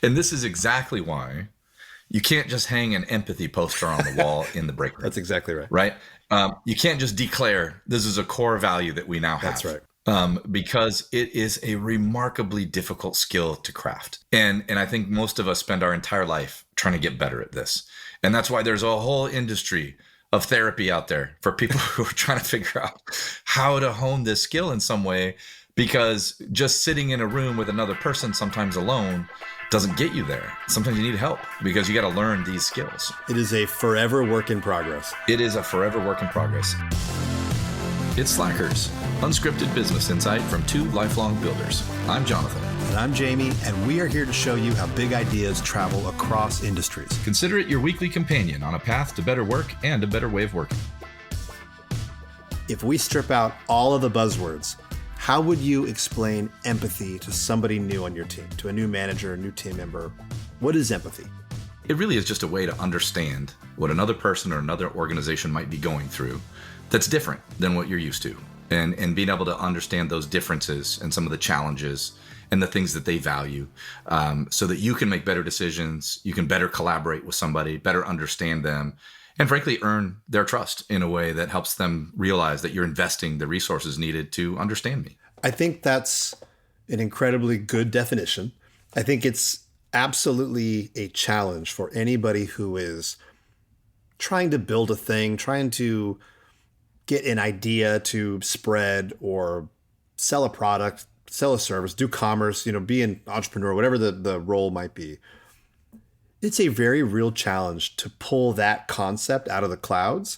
And this is exactly why you can't just hang an empathy poster on the wall in the break room. That's exactly right. Right? You can't just declare this is a core value that we now have. That's right. Because it is a remarkably difficult skill to craft. And I think most of us spend our entire life trying to get better at this. And that's why there's a whole industry of therapy out there for people who are trying to figure out how to hone this skill in some way, because just sitting in a room with another person, sometimes alone, doesn't get you there. Sometimes you need help because you got to learn these skills. It is a forever work in progress. It is a forever work in progress. It's Slackers, unscripted business insight from two lifelong builders. I'm Jonathan. And I'm Jaime, and we are here to show you how big ideas travel across industries. Consider it your weekly companion on a path to better work and a better way of working. If we strip out all of the buzzwords, how would you explain empathy to somebody new on your team, to a new manager, a new team member? What is empathy? It really is just a way to understand what another person or another organization might be going through that's different than what you're used to, and being able to understand those differences and some of the challenges and the things that they value, so that you can make better decisions, you can better collaborate with somebody, better understand them, and frankly, earn their trust in a way that helps them realize that you're investing the resources needed to understand me. I think that's an incredibly good definition. I think it's absolutely a challenge for anybody who is trying to build a thing, trying to get an idea to spread or sell a product, sell a service, do commerce, be an entrepreneur, whatever the role might be. It's a very real challenge to pull that concept out of the clouds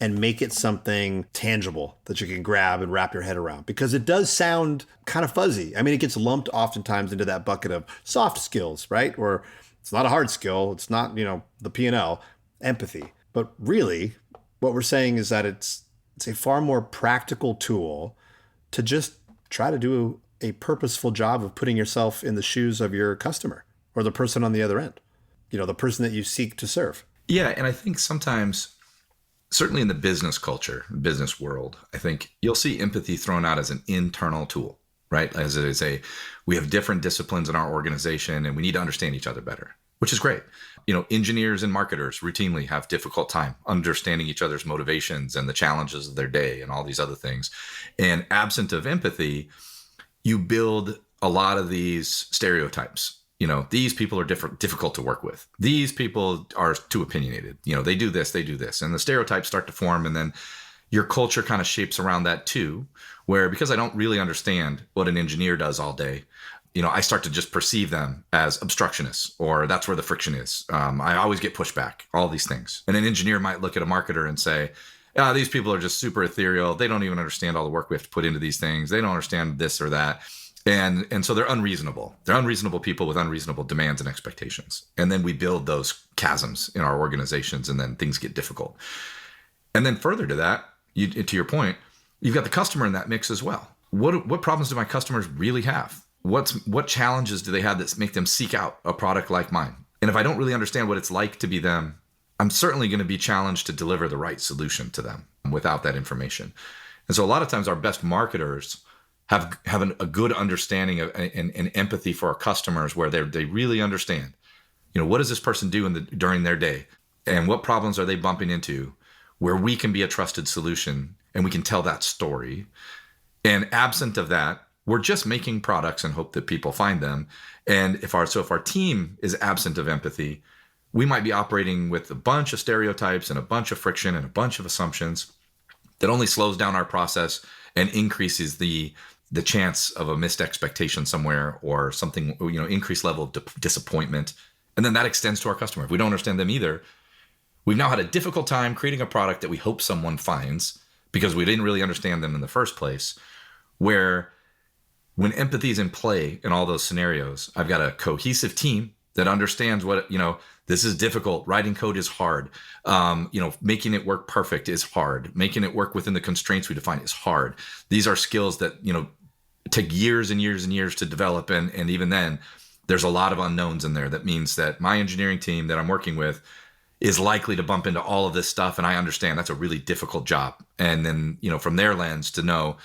and make it something tangible that you can grab and wrap your head around, because it does sound kind of fuzzy. I mean, it gets lumped oftentimes into that bucket of soft skills, right? Or it's not a hard skill. It's not, the P&L, empathy. But really, what we're saying is that it's a far more practical tool to just try to do a purposeful job of putting yourself in the shoes of your customer or the person on the other end, the person that you seek to serve. Yeah. And I think sometimes, certainly in the business culture, business world, I think you'll see empathy thrown out as an internal tool, right? As it is we have different disciplines in our organization and we need to understand each other better, which is great. Engineers and marketers routinely have difficult time understanding each other's motivations and the challenges of their day and all these other things. And absent of empathy, you build a lot of these stereotypes. These people are difficult to work with. These people are too opinionated. They do this. And the stereotypes start to form. And then your culture kind of shapes around that too, where because I don't really understand what an engineer does all day, I start to just perceive them as obstructionists, or that's where the friction is. I always get pushback, all these things. And an engineer might look at a marketer and say, these people are just super ethereal. They don't even understand all the work we have to put into these things. They don't understand this or that. And so they're unreasonable. They're unreasonable people with unreasonable demands and expectations. And then we build those chasms in our organizations, and then things get difficult. And then further to that, to your point, you've got the customer in that mix as well. What problems do my customers really have? What challenges do they have that make them seek out a product like mine? And if I don't really understand what it's like to be them, I'm certainly going to be challenged to deliver the right solution to them without that information. And so a lot of times our best marketers have a good understanding of and empathy for our customers, where they really understand, what does this person do during their day, and what problems are they bumping into, where we can be a trusted solution and we can tell that story. And absent of that, we're just making products and hope that people find them. And if our team is absent of empathy, we might be operating with a bunch of stereotypes and a bunch of friction and a bunch of assumptions that only slows down our process and increases the chance of a missed expectation somewhere, or something, increased level of disappointment. And then that extends to our customer. If we don't understand them either, we've now had a difficult time creating a product that we hope someone finds because we didn't really understand them in the first place. Where when empathy is in play in all those scenarios, I've got a cohesive team that understands what, this is difficult. Writing code is hard. Making it work perfect is hard. Making it work within the constraints we define is hard. These are skills that, take years and years and years to develop. And even then, there's a lot of unknowns in there. That means that my engineering team that I'm working with is likely to bump into all of this stuff. And I understand that's a really difficult job. And then, from their lens to know,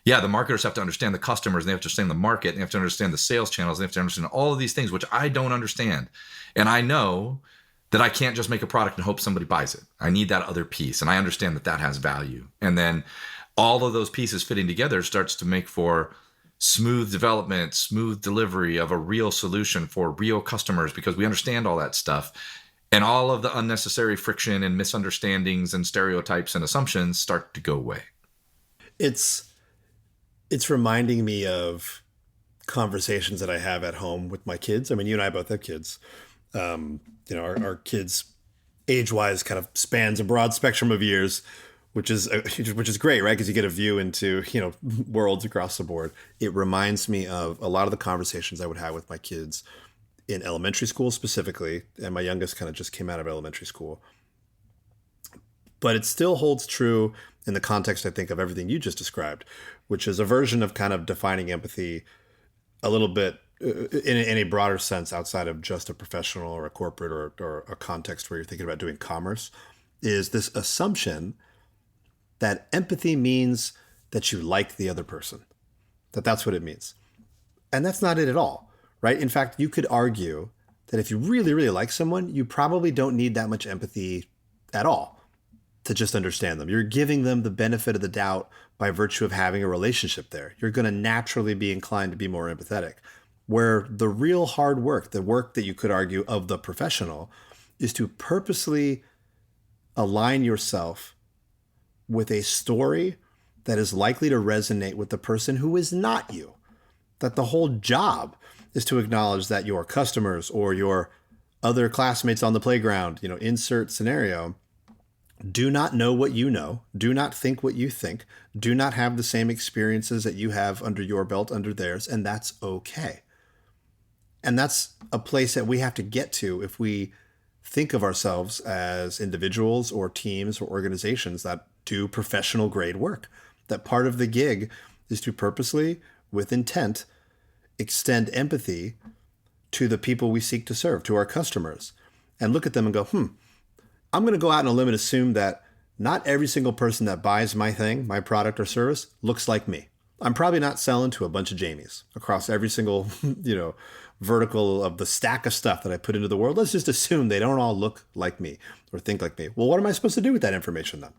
Yeah, the marketers have to understand the customers, and they have to understand the market, and they have to understand the sales channels, and they have to understand all of these things, which I don't understand. And I know that I can't just make a product and hope somebody buys it. I need that other piece, and I understand that that has value. And then all of those pieces fitting together starts to make for smooth development, smooth delivery of a real solution for real customers, because we understand all that stuff. And all of the unnecessary friction and misunderstandings and stereotypes and assumptions start to go away. It's it's reminding me of conversations that I have at home with my kids. I mean, you and I both have kids. Our kids age wise kind of spans a broad spectrum of years, which is great, right? Because you get a view into worlds across the board. It reminds me of a lot of the conversations I would have with my kids in elementary school specifically, and my youngest kind of just came out of elementary school. But it still holds true in the context, I think, of everything you just described, which is a version of kind of defining empathy a little bit in a broader sense outside of just a professional or a corporate or a context where you're thinking about doing commerce, is this assumption that empathy means that you like the other person, that that's what it means. And that's not it at all, right? In fact, you could argue that if you really, really like someone, you probably don't need that much empathy at all to just understand them. You're giving them the benefit of the doubt by virtue of having a relationship there. You're going to naturally be inclined to be more empathetic. Where the real hard work, the work that you could argue of the professional, is to purposely align yourself with a story that is likely to resonate with the person who is not you. That the whole job is to acknowledge that your customers or your other classmates on the playground, insert scenario, do not know what you know, do not think what you think, do not have the same experiences that you have under your belt, under theirs, and that's okay. And that's a place that we have to get to if we think of ourselves as individuals or teams or organizations that do professional grade work. That part of the gig is to purposely, with intent, extend empathy to the people we seek to serve, to our customers, and look at them and go, I'm going to go out on a limb and assume that not every single person that buys my thing, my product or service, looks like me. I'm probably not selling to a bunch of Jamies across every single, vertical of the stack of stuff that I put into the world. Let's just assume they don't all look like me or think like me. Well, what am I supposed to do with that information then?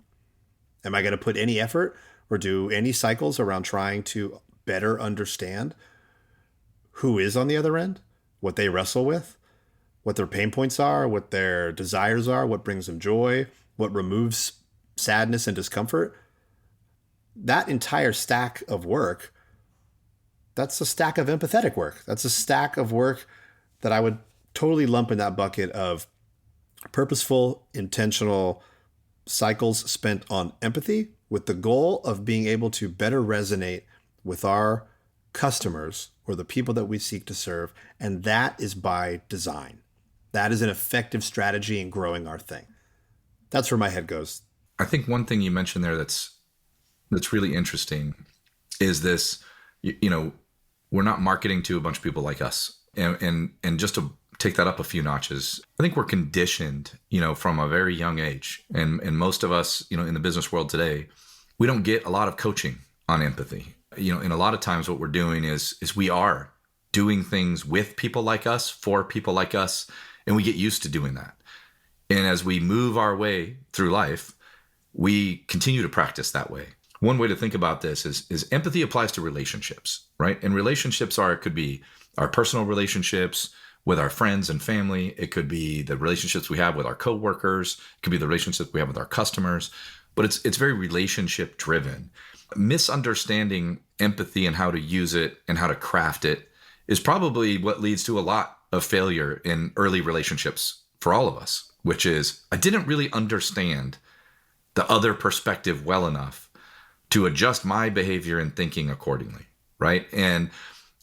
Am I going to put any effort or do any cycles around trying to better understand who is on the other end, what they wrestle with, what their pain points are, what their desires are, what brings them joy, what removes sadness and discomfort? That entire stack of work, that's a stack of empathetic work. That's a stack of work that I would totally lump in that bucket of purposeful, intentional cycles spent on empathy with the goal of being able to better resonate with our customers or the people that we seek to serve. And that is by design. That is an effective strategy in growing our thing. That's where my head goes. I think one thing you mentioned there that's really interesting is this, we're not marketing to a bunch of people like us. And just to take that up a few notches, I think we're conditioned, from a very young age. And most of us, in the business world today, we don't get a lot of coaching on empathy. And a lot of times what we're doing is we are doing things with people like us, for people like us, and we get used to doing that. And as we move our way through life, we continue to practice that way. One way to think about this is empathy applies to relationships, right? And relationships could be our personal relationships with our friends and family. It could be the relationships we have with our coworkers. It could be the relationships we have with our customers. But it's very relationship driven. Misunderstanding empathy and how to use it and how to craft it is probably what leads to a lot of failure in early relationships for all of us, which is I didn't really understand the other perspective well enough to adjust my behavior and thinking accordingly, right? And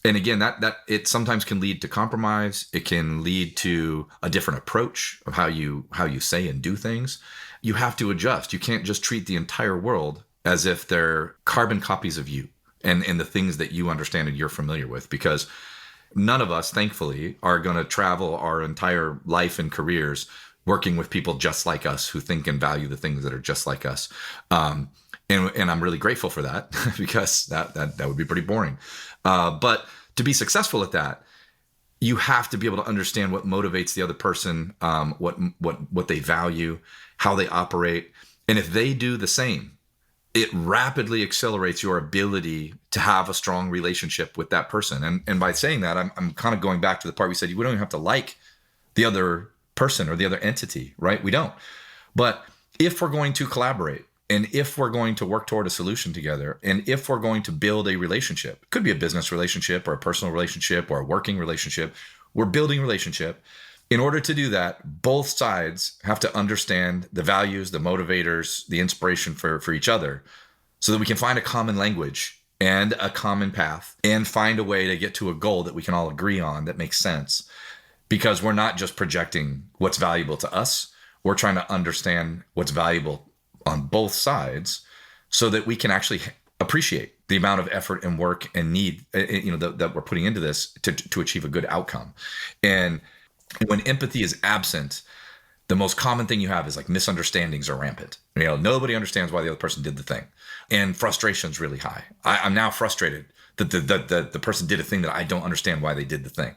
again, that it sometimes can lead to compromise. It can lead to a different approach of how you say and do things. You have to adjust. You can't just treat the entire world as if they're carbon copies of you and the things that you understand and you're familiar with, because none of us, thankfully, are going to travel our entire life and careers working with people just like us who think and value the things that are just like us. And I'm really grateful for that because that would be pretty boring. But to be successful at that, you have to be able to understand what motivates the other person, what they value, how they operate. And if they do the same, it rapidly accelerates your ability to have a strong relationship with that person. And by saying that, I'm kind of going back to the part we said, we don't even have to like the other person or the other entity, right? We don't. But if we're going to collaborate, and if we're going to work toward a solution together, and if we're going to build a relationship, it could be a business relationship or a personal relationship or a working relationship, we're building a relationship. In order to do that, both sides have to understand the values, the motivators, the inspiration for each other, so that we can find a common language and a common path and find a way to get to a goal that we can all agree on that makes sense. Because we're not just projecting what's valuable to us, we're trying to understand what's valuable on both sides so that we can actually appreciate the amount of effort and work and need that we're putting into this to achieve a good outcome. And when empathy is absent, the most common thing you have is like misunderstandings are rampant. Nobody understands why the other person did the thing, and frustration's really high. I'm now frustrated that the person did a thing that I don't understand why they did the thing.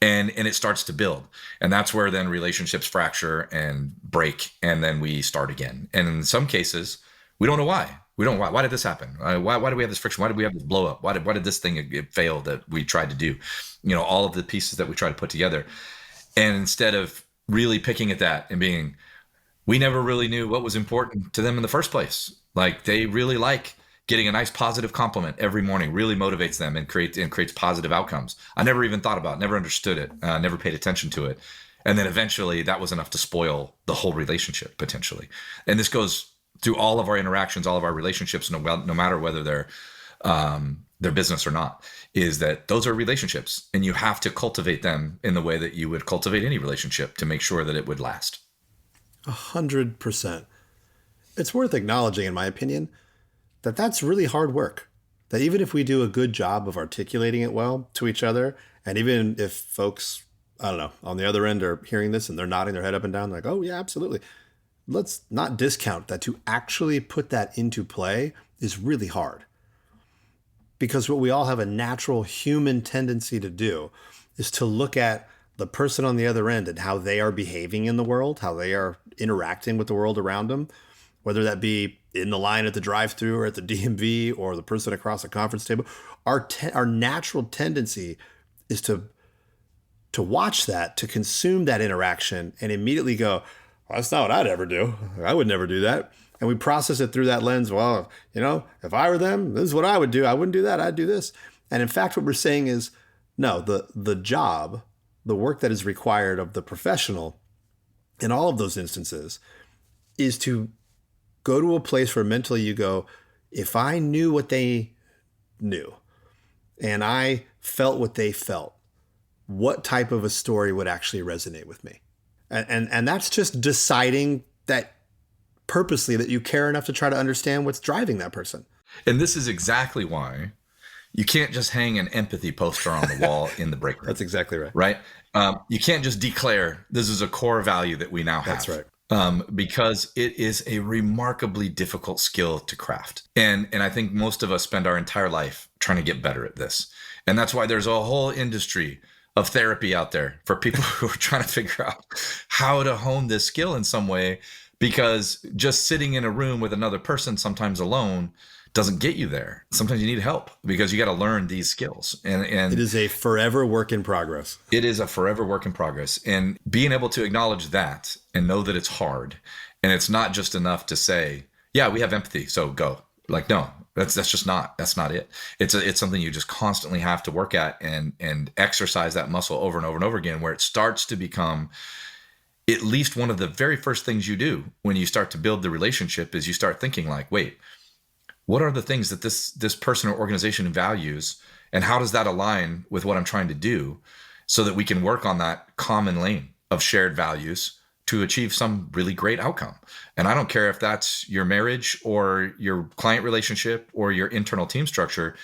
And it starts to build. And that's where then relationships fracture and break, and then we start again. And in some cases, we don't know why. We don't know why did this happen? Why do we have this friction? Why did we have this blow up? Why did this thing fail that we tried to do? All of the pieces that we try to put together. And instead of really picking at that and being, we never really knew what was important to them in the first place. Like, they really like getting a nice positive compliment every morning, really motivates them and creates positive outcomes. I never even thought about it, never understood it, never paid attention to it. And then eventually that was enough to spoil the whole relationship potentially. And this goes through all of our interactions, all of our relationships, no matter whether they're business or not, is that those are relationships, and you have to cultivate them in the way that you would cultivate any relationship to make sure that it would last. 100%. It's worth acknowledging, in my opinion, that that's really hard work. That even if we do a good job of articulating it well to each other, and even if folks, I don't know, on the other end are hearing this and they're nodding their head up and down, like, oh yeah, absolutely. Let's not discount that to actually put that into play is really hard. Because what we all have a natural human tendency to do is to look at the person on the other end and how they are behaving in the world, how they are interacting with the world around them, whether that be in the line at the drive-thru or at the DMV or the person across the conference table. Our natural tendency is to watch that, to consume that interaction and immediately go, well, that's not what I'd ever do. I would never do that. And we process it through that lens. Well, if I were them, this is what I would do. I wouldn't do that. I'd do this. And in fact, what we're saying is, no, the job, the work that is required of the professional in all of those instances is to go to a place where mentally you go, if I knew what they knew and I felt what they felt, what type of a story would actually resonate with me? And that's just deciding that purposely that you care enough to try to understand what's driving that person. And this is exactly why you can't just hang an empathy poster on the wall in the break room. That's exactly right. Right? You can't just declare this is a core value that we now have. That's right. Because it is a remarkably difficult skill to craft. And I think most of us spend our entire life trying to get better at this. And that's why there's a whole industry of therapy out there for people who are trying to figure out how to hone this skill in some way, because just sitting in a room with another person, sometimes alone, doesn't get you there. Sometimes you need help because you got to learn these skills. And it is a forever work in progress. It is a forever work in progress. And being able to acknowledge that and know that it's hard, and it's not just enough to say, yeah, we have empathy, so go. Like, no, that's not it. It's something you just constantly have to work at and exercise that muscle over and over and over again, where it starts to become at least one of the very first things you do when you start to build the relationship is you start thinking like, wait, what are the things that this person or organization values, and how does that align with what I'm trying to do, so that we can work on that common lane of shared values to achieve some really great outcome. And I don't care if that's your marriage or your client relationship or your internal team structure,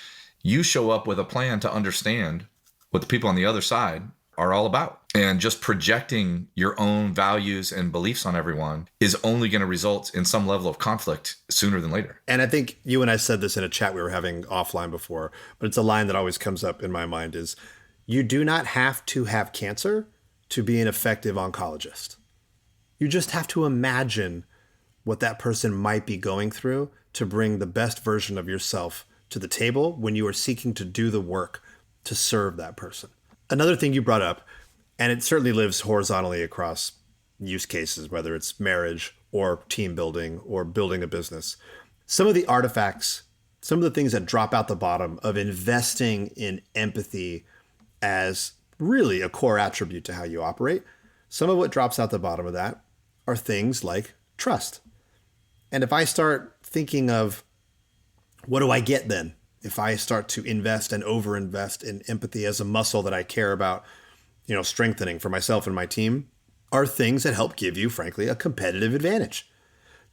you show up with a plan to understand what the people on the other side are all about. And just projecting your own values and beliefs on everyone is only going to result in some level of conflict sooner than later. And I think you and I said this in a chat we were having offline before, but it's a line that always comes up in my mind is you do not have to have cancer to be an effective oncologist. You just have to imagine what that person might be going through to bring the best version of yourself to the table when you are seeking to do the work to serve that person. Another thing you brought up, and it certainly lives horizontally across use cases, whether it's marriage or team building or building a business. Some of the artifacts, some of the things that drop out the bottom of investing in empathy as really a core attribute to how you operate, some of what drops out the bottom of that are things like trust. And if I start thinking of what do I get then? If I start to invest and overinvest in empathy as a muscle that I care about, strengthening for myself and my team, are things that help give you, frankly, a competitive advantage.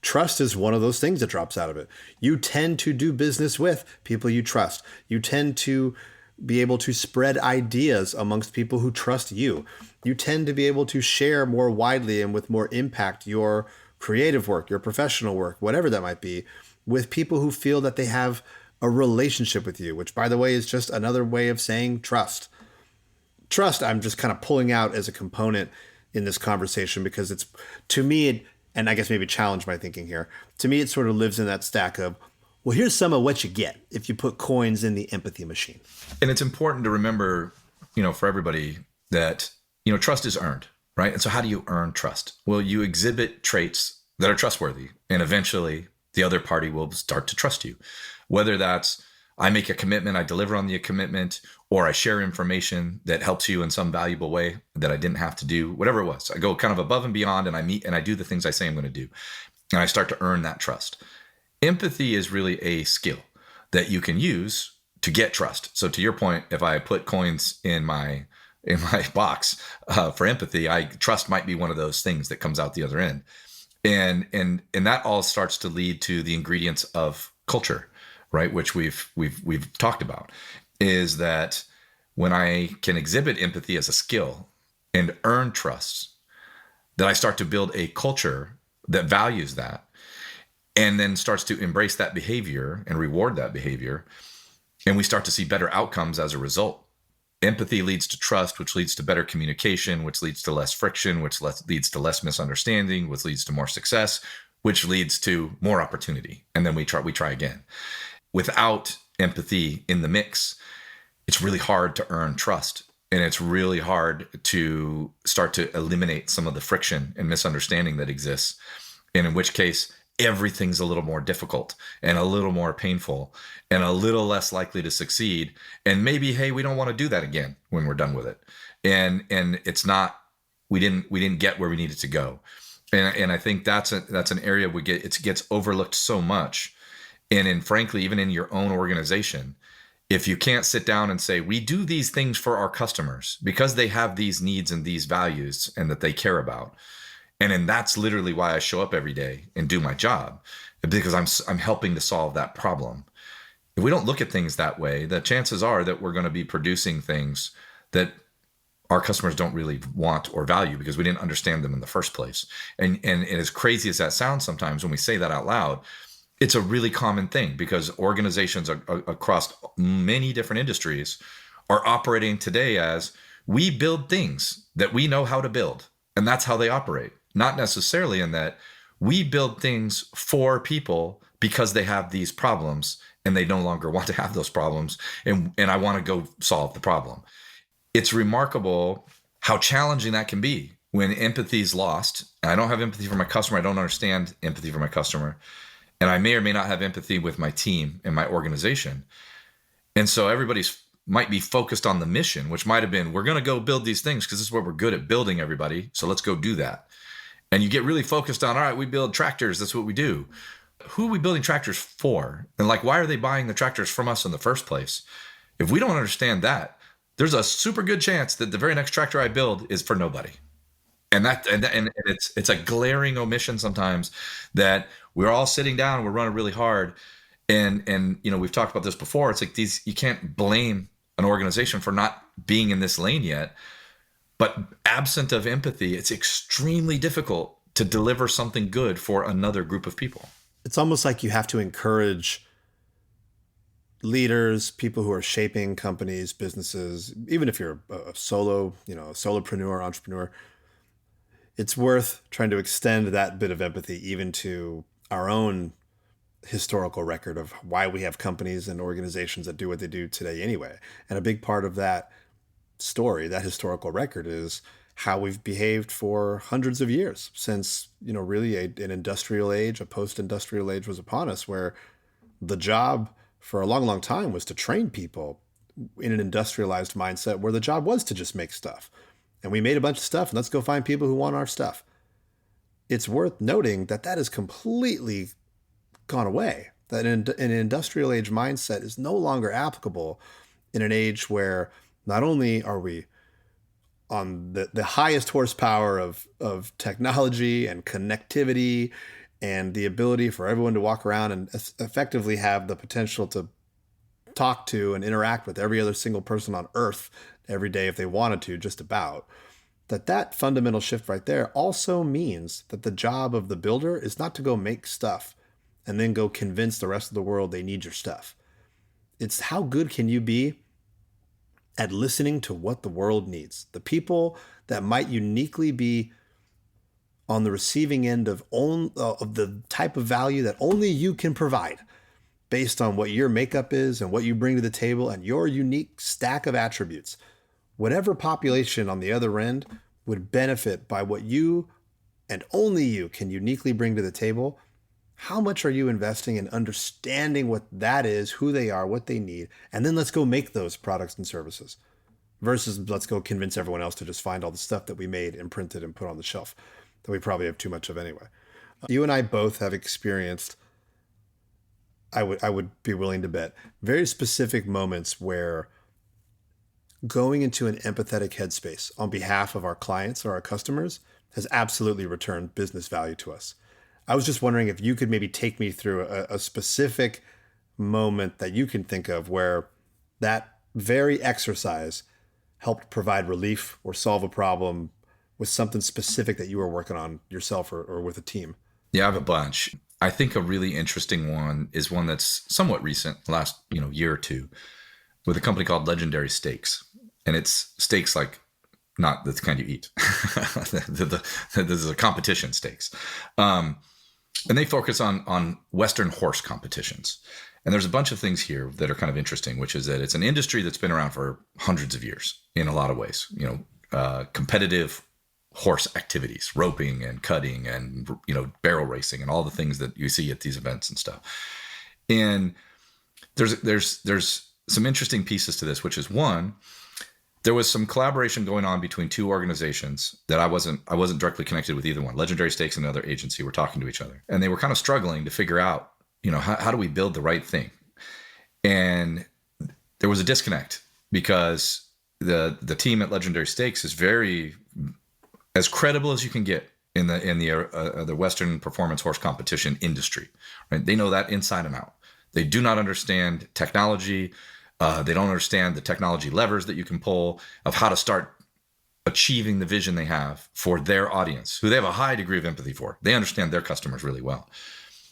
Trust is one of those things that drops out of it. You tend to do business with people you trust. You tend to be able to spread ideas amongst people who trust you. You tend to be able to share more widely and with more impact your creative work, your professional work, whatever that might be, with people who feel that they have a relationship with you, which, by the way, is just another way of saying trust. Trust, I'm just kind of pulling out as a component in this conversation because it's, to me, and I guess maybe challenge my thinking here, to me, it sort of lives in that stack of, well, here's some of what you get if you put coins in the empathy machine. And it's important to remember, for everybody that, trust is earned, right? And so how do you earn trust? Well, you exhibit traits that are trustworthy, and eventually the other party will start to trust you. Whether that's I make a commitment, I deliver on the commitment, or I share information that helps you in some valuable way that I didn't have to do, whatever it was. I go kind of above and beyond, and I meet and I do the things I say I'm going to do. And I start to earn that trust. Empathy is really a skill that you can use to get trust. So to your point, if I put coins in my box for empathy, trust might be one of those things that comes out the other end. And that all starts to lead to the ingredients of culture, right? Which we've talked about, is that when I can exhibit empathy as a skill and earn trust, that I start to build a culture that values that and then starts to embrace that behavior and reward that behavior. And we start to see better outcomes as a result. Empathy leads to trust, which leads to better communication, which leads to less friction, which leads to less misunderstanding, which leads to more success, which leads to more opportunity. And then we try again. Without empathy in the mix, it's really hard to earn trust. And it's really hard to start to eliminate some of the friction and misunderstanding that exists. And in which case, everything's a little more difficult and a little more painful and a little less likely to succeed. And maybe, hey, we don't want to do that again when we're done with it. And it's not, we didn't get where we needed to go. And I think that's an area it gets overlooked so much. And frankly, even in your own organization, if you can't sit down and say, we do these things for our customers because they have these needs and these values and that they care about. And that's literally why I show up every day and do my job, because I'm helping to solve that problem. If we don't look at things that way, the chances are that we're going to be producing things that our customers don't really want or value because we didn't understand them in the first place. And as crazy as that sounds sometimes when we say that out loud, it's a really common thing because organizations across many different industries are operating today as we build things that we know how to build. And that's how they operate. Not necessarily in that we build things for people because they have these problems and they no longer want to have those problems. And I want to go solve the problem. It's remarkable how challenging that can be when empathy is lost. And I don't have empathy for my customer. I don't understand empathy for my customer. And I may or may not have empathy with my team and my organization. And so everybody's might be focused on the mission, which might have been, we're going to go build these things because this is what we're good at building, everybody. So let's go do that. And you get really focused on, all right, we build tractors. That's what we do. Who are we building tractors for? And why are they buying the tractors from us in the first place? If we don't understand that, there's a super good chance that the very next tractor I build is for nobody. And it's a glaring omission sometimes that we're all sitting down, we're running really hard. And we've talked about this before. It's like you can't blame an organization for not being in this lane yet. But absent of empathy, it's extremely difficult to deliver something good for another group of people. It's almost like you have to encourage leaders, people who are shaping companies, businesses, even if you're a solo, a solopreneur, entrepreneur, it's worth trying to extend that bit of empathy even to our own historical record of why we have companies and organizations that do what they do today anyway. And a big part of that story, that historical record, is how we've behaved for hundreds of years since, really an industrial age, a post-industrial age was upon us, where the job for a long, long time was to train people in an industrialized mindset where the job was to just make stuff. And we made a bunch of stuff and let's go find people who want our stuff. It's worth noting that that has completely gone away. That an industrial age mindset is no longer applicable in an age where not only are we on the highest horsepower of technology and connectivity and the ability for everyone to walk around and effectively have the potential to talk to and interact with every other single person on earth every day if they wanted to, just about, that fundamental shift right there also means that the job of the builder is not to go make stuff and then go convince the rest of the world they need your stuff. It's how good can you be at listening to what the world needs. The people that might uniquely be on the receiving end of the type of value that only you can provide based on what your makeup is and what you bring to the table and your unique stack of attributes. Whatever population on the other end would benefit by what you and only you can uniquely bring to the table, how much are you investing in understanding what that is, who they are, what they need, and then let's go make those products and services versus let's go convince everyone else to just find all the stuff that we made and printed and put on the shelf that we probably have too much of anyway. You and I both have experienced, I would be willing to bet, very specific moments where going into an empathetic headspace on behalf of our clients or our customers has absolutely returned business value to us. I was just wondering if you could maybe take me through a specific moment that you can think of where that very exercise helped provide relief or solve a problem with something specific that you were working on yourself or with a team. Yeah, I have a bunch. I think a really interesting one is one that's somewhat recent, last year or two, with a company called Legendary Steaks. And it's steaks like not the kind you eat. This is a competition steaks. And they focus on Western horse competitions. And there's a bunch of things here that are kind of interesting, which is that it's an industry that's been around for hundreds of years in a lot of ways. Competitive horse activities, roping and cutting and barrel racing and all the things that you see at these events and stuff. And there's some interesting pieces to this, which is one, there was some collaboration going on between two organizations that I wasn't directly connected with either one. Legendary Steaks and another agency were talking to each other, and they were kind of struggling to figure out, how do we build the right thing? And there was a disconnect because the team at Legendary Steaks is very as credible as you can get in the Western performance horse competition industry. Right? They know that inside and out. They do not understand technology. They don't understand the technology levers that you can pull of how to start achieving the vision they have for their audience, who they have a high degree of empathy for. They understand their customers really well.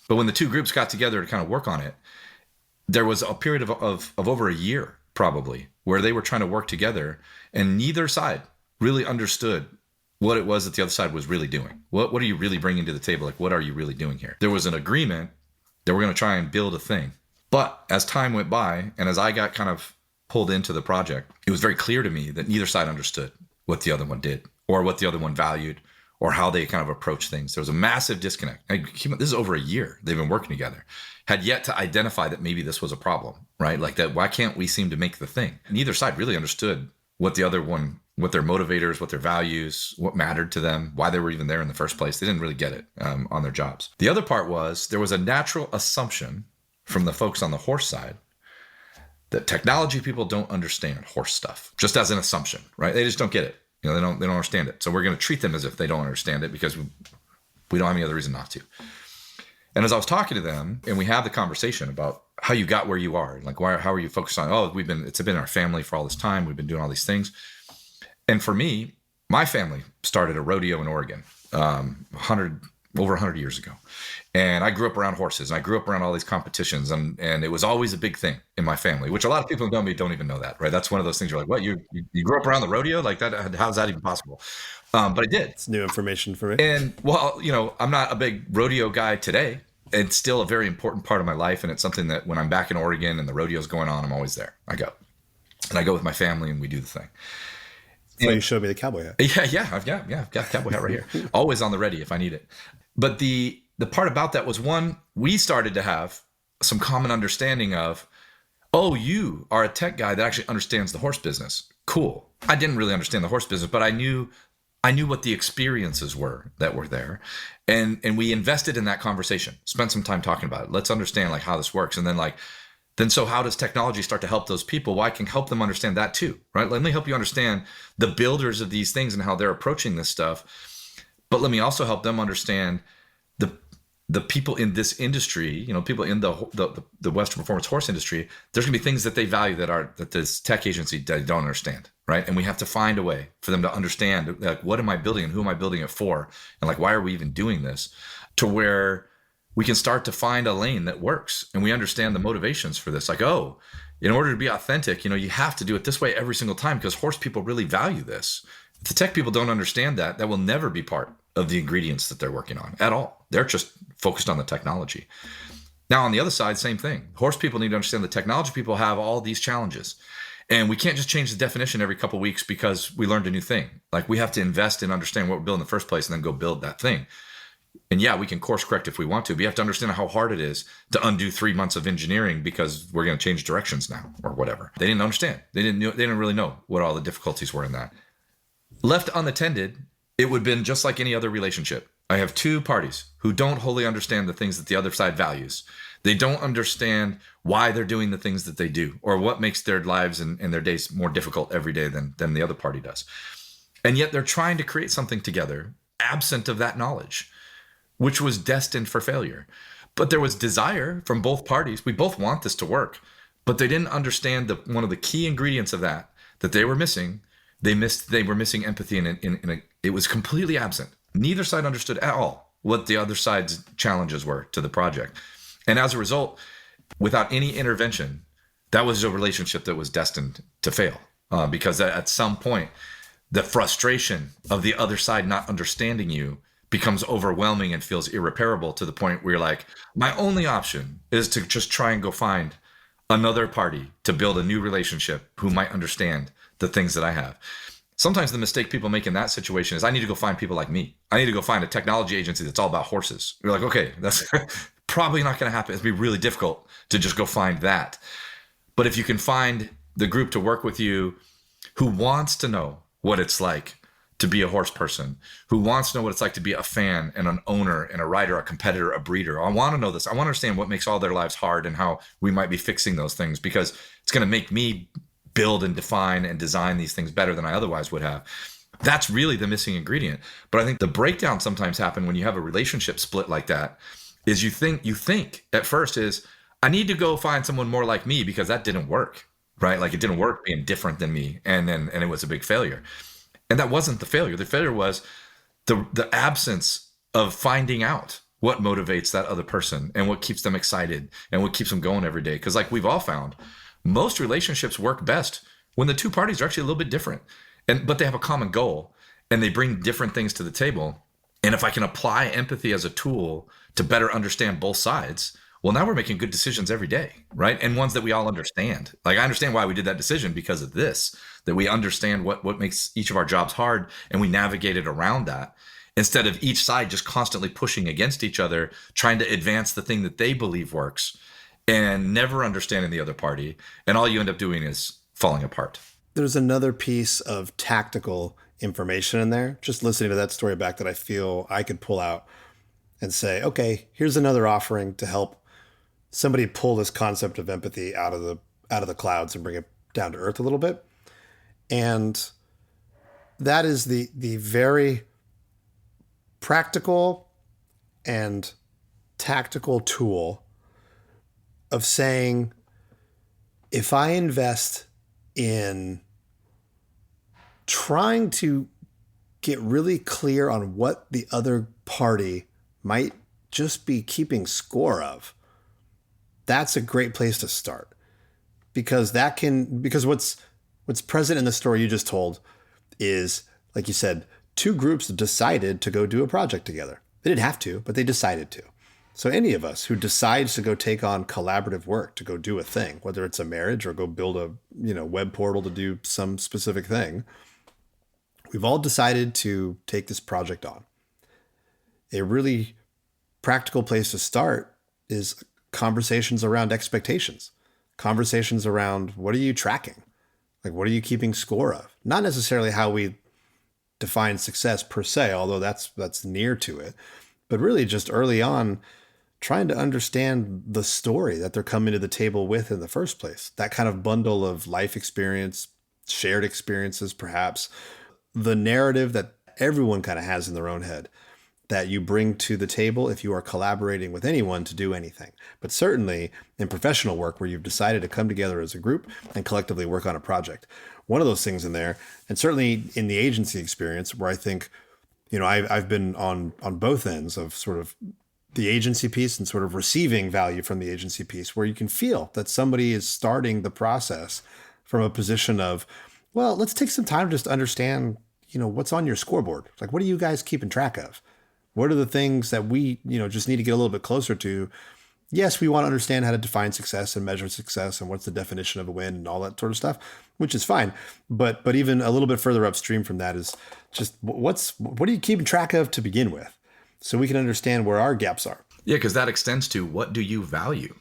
But when the two groups got together to kind of work on it, there was a period of over a year probably where they were trying to work together, and neither side really understood what it was that the other side was really doing. What are you really bringing to the table? Like, what are you really doing here? There was an agreement that we're going to try and build a thing. But as time went by, and as I got kind of pulled into the project, it was very clear to me that neither side understood what the other one did or what the other one valued or how they kind of approach things. There was a massive disconnect. This is over a year they've been working together, had yet to identify that maybe this was a problem, right? Like that, why can't we seem to make the thing? Neither side really understood what the other one, what their motivators, what their values, what mattered to them, why they were even there in the first place. They didn't really get it on their jobs. The other part was there was a natural assumption from the folks on the horse side that technology people don't understand horse stuff, just as an assumption, right? They just don't get it. They don't understand it. So we're going to treat them as if they don't understand it because we don't have any other reason not to. And as I was talking to them, and we had the conversation about how you got where you are, like how are you focused on? It's been our family for all this time. We've been doing all these things. And for me, My family started a rodeo in Oregon, 100 over 100 years ago. And I grew up around horses, and I grew up around all these competitions, and it was always a big thing in my family, which a lot of people who know me don't even know that, right? That's one of those things you're like, what, you grew up around the rodeo? Like that, how's that even possible? But I did. It's new information for me. And well, I'm not a big rodeo guy today. It's still a very important part of my life. And it's something that when I'm back in Oregon and the rodeo's going on, I'm always there. I go. And I go with my family and we do the thing. So you showed me the cowboy hat. Yeah. I've got a cowboy hat right here. Always on the ready if I need it. But the part about that was, one, we started to have some common understanding of, oh, you are a tech guy that actually understands the horse business. Cool. I didn't really understand the horse business, but I knew what the experiences were that were there. And we invested in that conversation, spent some time talking about it. Let's understand like how this works. And then so how does technology start to help those people? Well, I can help them understand that too, right? Let me help you understand the builders of these things and how they're approaching this stuff. But let me also help them understand the people in this industry, people in the Western performance horse industry. There's gonna be things that they value that this tech agency don't understand, right? And we have to find a way for them to understand, like, what am I building and who am I building it for? And like, why are we even doing this? To where we can start to find a lane that works, and we understand the motivations for this. Like, oh, in order to be authentic, you have to do it this way every single time because horse people really value this. If the tech people don't understand that will never be part of the ingredients that they're working on at all. They're just focused on the technology. Now, on the other side, same thing. Horse people need to understand the technology people have all these challenges. And we can't just change the definition every couple of weeks because we learned a new thing. Like, we have to invest in understanding what we're building in the first place and then go build that thing. And yeah, we can course correct if we want to, but you have to understand how hard it is to undo 3 months of engineering because we're going to change directions now or whatever. They didn't understand. They didn't really know what all the difficulties were in that. Left unattended, it would have been just like any other relationship. I have two parties who don't wholly understand the things that the other side values. They don't understand why they're doing the things that they do or what makes their lives and their days more difficult every day than the other party does. And yet they're trying to create something together absent of that knowledge, which was destined for failure. But there was desire from both parties. We both want this to work, but they didn't understand one of the key ingredients of that they were missing. They were missing empathy, and it was completely absent. Neither side understood at all what the other side's challenges were to the project. And as a result, without any intervention, that was a relationship that was destined to fail because at some point, the frustration of the other side not understanding you becomes overwhelming and feels irreparable to the point where you're like, my only option is to just try and go find another party to build a new relationship who might understand the things that I have. Sometimes the mistake people make in that situation is I need to go find people like me. I need to go find a technology agency that's all about horses. You're like, okay, that's probably not going to happen. It'd be really difficult to just go find that. But if you can find the group to work with you who wants to know what it's like to be a horse person, who wants to know what it's like to be a fan and an owner and a rider, a competitor, a breeder. I want to know this. I want to understand what makes all their lives hard and how we might be fixing those things because it's going to make me build and define and design these things better than I otherwise would have. That's really the missing ingredient. But I think the breakdown sometimes happen when you have a relationship split like that is you think at first is, I need to go find someone more like me because that didn't work, right? Like it didn't work being different than me. And it was a big failure. And that wasn't the failure. The failure was the absence of finding out what motivates that other person and what keeps them excited and what keeps them going every day. Because like we've all found, most relationships work best when the two parties are actually a little bit different, but they have a common goal and they bring different things to the table. And if I can apply empathy as a tool to better understand both sides, well, now we're making good decisions every day, right? And ones that we all understand. Like I understand why we did that decision because of this, that we understand what makes each of our jobs hard and we navigated around that instead of each side just constantly pushing against each other, trying to advance the thing that they believe works and never understanding the other party. And all you end up doing is falling apart. There's another piece of tactical information in there, just listening to that story back, that I feel I could pull out and say, okay, here's another offering to help somebody pull this concept of empathy out of the clouds and bring it down to earth a little bit. And that is the very practical and tactical tool of saying, if I invest in trying to get really clear on what the other party might just be keeping score of, that's a great place to start. Because what's present in the story you just told is, like you said, two groups decided to go do a project together. They didn't have to, but they decided to. So any of us who decides to go take on collaborative work, to go do a thing, whether it's a marriage or go build a web portal to do some specific thing, we've all decided to take this project on. A really practical place to start is conversations around expectations, conversations around what are you tracking? Like, what are you keeping score of? Not necessarily how we define success per se, although that's near to it, but really just early on, trying to understand the story that they're coming to the table with in the first place. That kind of bundle of life experience, shared experiences, perhaps, the narrative that everyone kind of has in their own head that you bring to the table if you are collaborating with anyone to do anything. But certainly in professional work where you've decided to come together as a group and collectively work on a project. One of those things in there, and certainly in the agency experience where I think, I've been on both ends of sort of the agency piece and sort of receiving value from the agency piece, where you can feel that somebody is starting the process from a position of, well, let's take some time to just understand, what's on your scoreboard. Like, what are you guys keeping track of? What are the things that we, just need to get a little bit closer to? Yes, we want to understand how to define success and measure success and what's the definition of a win and all that sort of stuff, which is fine. But even a little bit further upstream from that is just what are you keeping track of to begin with? So we can understand where our gaps are. Yeah, because that extends to what do you value?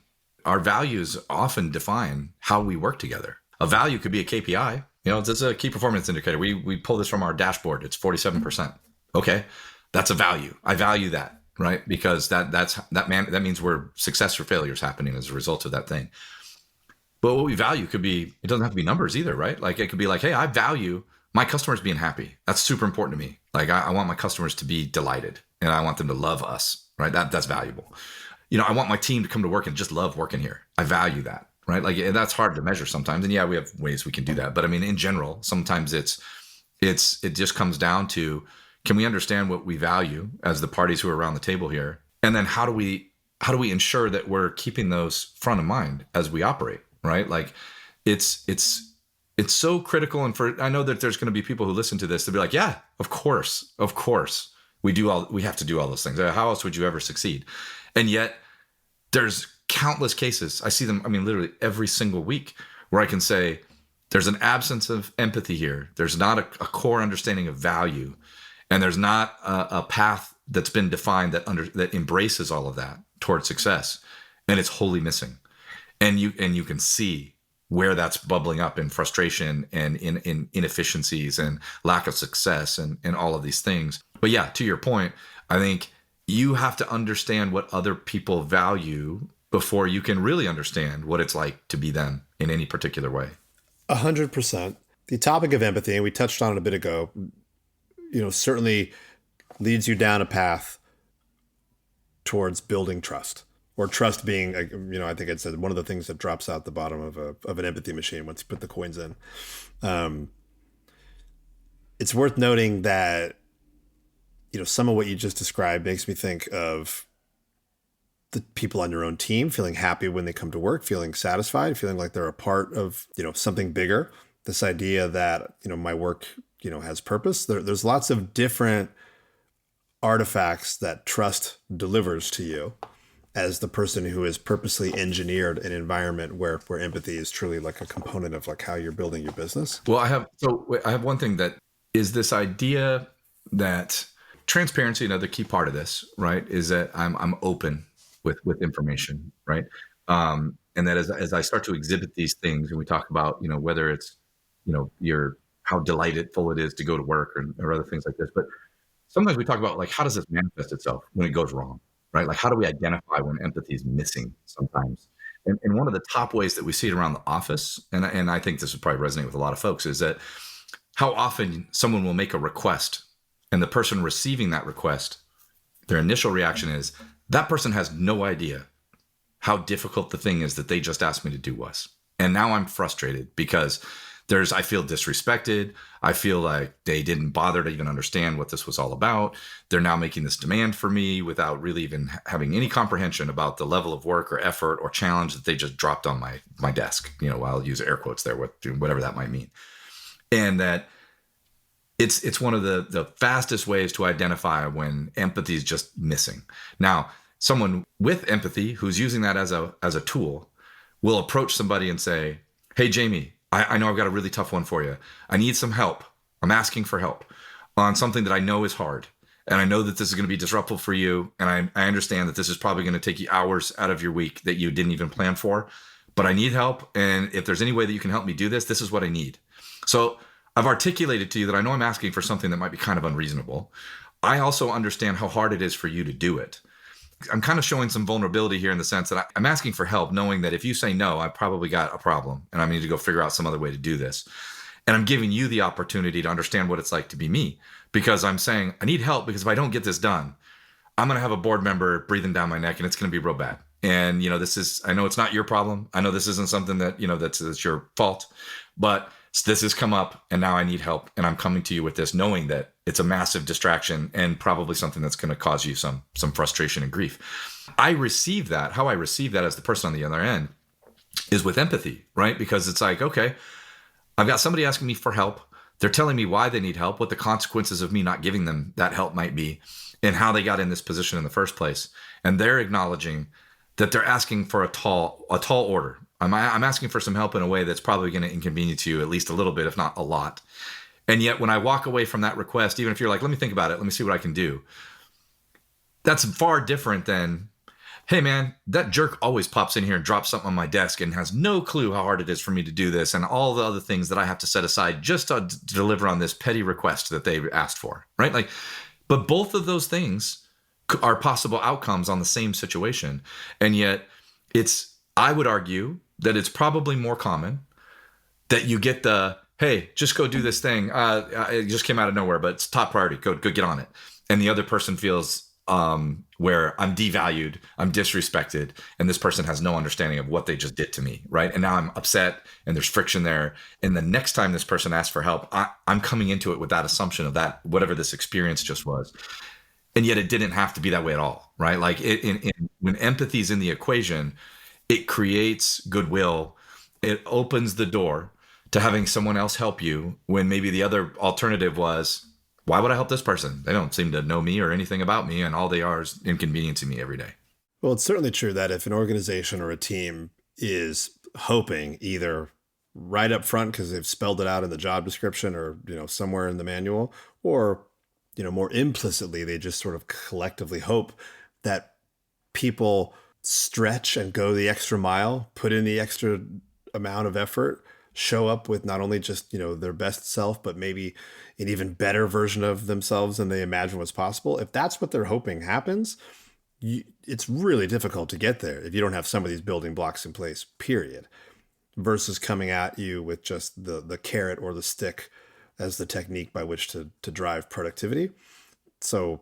Our values often define how we work together. A value could be a KPI. It's a key performance indicator. We pull this from our dashboard. It's 47%. Okay, that's a value. I value that, right? Because that means we're success or failure is happening as a result of that thing. But what we value could be, it doesn't have to be numbers either, right? Like it could be like, hey, I value my customers being happy. That's super important to me. Like I want my customers to be delighted and I want them to love us, right? That's valuable. I want my team to come to work and just love working here. I value that, right? Like that's hard to measure sometimes. And yeah, we have ways we can do that. But I mean, in general, sometimes it just comes down to, can we understand what we value as the parties who are around the table here? And then how do we ensure that we're keeping those front of mind as we operate, right? Like it's so critical. And I know that there's going to be people who listen to this to be like, yeah, of course, we have to do all those things. How else would you ever succeed? And yet there's countless cases. I see them, literally every single week where I can say there's an absence of empathy here. There's not a core understanding of value. And there's not a path that's been defined that embraces all of that towards success. And it's wholly missing. And you can see where that's bubbling up in frustration and in inefficiencies and lack of success and all of these things. But yeah, to your point, I think you have to understand what other people value before you can really understand what it's like to be them in any particular way. 100%. The topic of empathy, and we touched on it a bit ago, certainly leads you down a path towards building trust, or trust being, I think it said one of the things that drops out the bottom of an empathy machine once you put the coins in. It's worth noting that, some of what you just described makes me think of the people on your own team feeling happy when they come to work, feeling satisfied, feeling like they're a part of, something bigger. This idea that, my work, has purpose. There's lots of different artifacts that trust delivers to you as the person who has purposely engineered an environment where empathy is truly like a component of like how you're building your business. Well, I have one thing that is this idea that transparency, another key part of this, right, is that I'm open with information, right? And that as I start to exhibit these things, and we talk about, whether it's, how delightful it is to go to work or other things like this. But sometimes we talk about like, how does this manifest itself when it goes wrong, right? Like, how do we identify when empathy is missing sometimes? And one of the top ways that we see it around the office, and I think this would probably resonate with a lot of folks, is that how often someone will make a request and the person receiving that request, their initial reaction is, that person has no idea how difficult the thing is that they just asked me to do was. And now I'm frustrated because I feel disrespected. I feel like they didn't bother to even understand what this was all about. They're now making this demand for me without really even having any comprehension about the level of work or effort or challenge that they just dropped on my desk. I'll use air quotes there, whatever that might mean. And that it's one of the fastest ways to identify when empathy is just missing. Now, someone with empathy who's using that as a tool will approach somebody and say, hey, Jaime, I know I've got a really tough one for you. I need some help. I'm asking for help on something that I know is hard. And I know that this is going to be disruptive for you. And I understand that this is probably going to take you hours out of your week that you didn't even plan for. But I need help. And if there's any way that you can help me do this, this is what I need. So I've articulated to you that I know I'm asking for something that might be kind of unreasonable. I also understand how hard it is for you to do it. I'm kind of showing some vulnerability here in the sense that I'm asking for help, knowing that if you say no, I've probably got a problem and I need to go figure out some other way to do this. And I'm giving you the opportunity to understand what it's like to be me, because I'm saying I need help, because if I don't get this done, I'm going to have a board member breathing down my neck and it's going to be real bad. And, I know it's not your problem. I know this isn't something that, that's your fault, but this has come up and now I need help. And I'm coming to you with this, knowing that it's a massive distraction and probably something that's going to cause you some frustration and grief. How I receive that as the person on the other end is with empathy, right? Because it's like, okay, I've got somebody asking me for help. They're telling me why they need help, what the consequences of me not giving them that help might be, and how they got in this position in the first place. And they're acknowledging that they're asking for a tall order. I'm asking for some help in a way that's probably going to inconvenience you at least a little bit, if not a lot. And yet when I walk away from that request, even if you're like, let me think about it, let me see what I can do, that's far different than, hey man, that jerk always pops in here and drops something on my desk and has no clue how hard it is for me to do this and all the other things that I have to set aside just to deliver on this petty request that they asked for, right? But both of those things are possible outcomes on the same situation. And yet I would argue that it's probably more common that you get the, hey, just go do this thing. It just came out of nowhere, but it's top priority. Go get on it. And the other person feels where I'm devalued, I'm disrespected, and this person has no understanding of what they just did to me, right? And now I'm upset and there's friction there. And the next time this person asks for help, I'm coming into it with that assumption of that, whatever this experience just was. And yet it didn't have to be that way at all, right? When empathy is in the equation, it creates goodwill. It opens the door to having someone else help you when maybe the other alternative was, why would I help this person? They don't seem to know me or anything about me, and all they are is inconveniencing me every day. Well, it's certainly true that if an organization or a team is hoping either right up front because they've spelled it out in the job description or, somewhere in the manual, or, more implicitly, they just sort of collectively hope that people stretch and go the extra mile, put in the extra amount of effort, show up with not only just, their best self, but maybe an even better version of themselves than they imagine was possible. If that's what they're hoping happens, it's really difficult to get there if you don't have some of these building blocks in place, period, versus coming at you with just the carrot or the stick as the technique by which to drive productivity. So